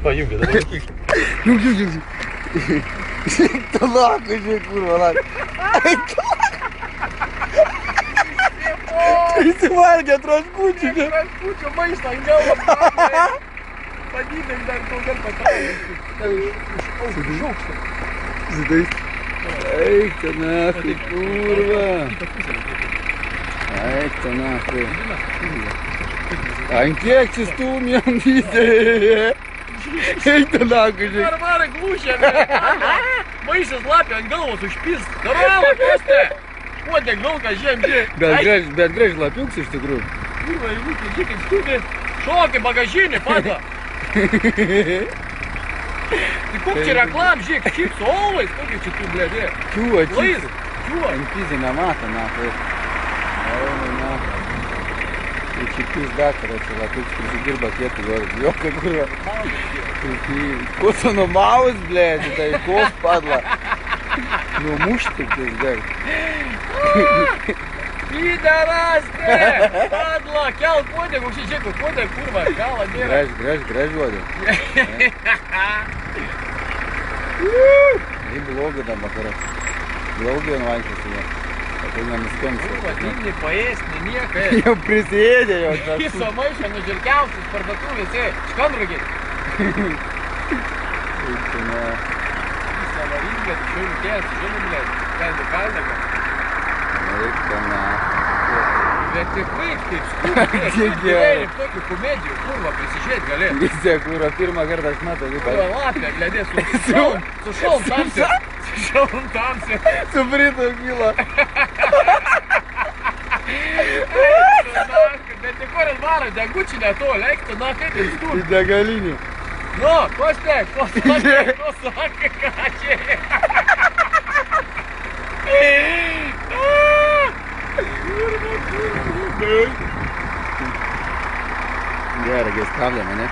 Pajungi dabar. Jung. Tu lakai, žiūrėk, kurva, lakai. Įsivalgė troškučių. Troškučių maisto ant galvo. Padydai dar daugiau patraukti. Iš aukšto. Zidais. Eik tu nafai, kurva. Eik tu nafai. Ant kiek čia stūmėm visi. Eik tu nafai, žiūrėk. Varvarai glūšė. Maišas lapė ant galvos užpis. Karalą, Kostė. Kuodė galką žemdė. Bet graž lapiuks iš tikrųjų. Kurva, įlūkė, žiūrėk, stūmė. Šokį bagažinį, padla. Tai koks čia reklam, žiūrėk, čipsų olais, kokie čia tu, blėdė. Čiūva, Lais, čipsų. čiūva. Ant pizį nematą, nafai. Arūnai, nafai. Tai čia pizda, karočią, lapiuks prisidirba kietų, jokai kurva. Ko tu numaus, blėdė, tai kos padla. Numušti, pizda. Piderastė! Padla, kelk kodė, koks čia žiūrėk, kodė, kurva, galą nėra. Graž vodė. Tai blogai tam vakarą. Blogai nuvaikščiasi jie. Tai nenuskensi. Kurva, tingi paėsni, niekai. Jau prisėdė jau. Viso maišą nužirgiausius parduotuvės, škandragiai. Tai ne. Visą varingę, šiaulkės, žinai, blėt, kaldą kaldą. Eik ten na. Bet tikrai kaip skūrė, tokių komedijų, kurva, prisižiūrėt gali. Visi, kurva, pirmą kartą aš matau, kaip Kurva, lapė, glėdė, su šalm tamsi. Su šalm tamsi. Su Britu kyla. Bet tik kur atvaro, degučių netoli, eik tu, na, kaip ir stūr. Į degalinį. Nu, Kostė, ko sakai, ką čia. Gerai, stabdė mane.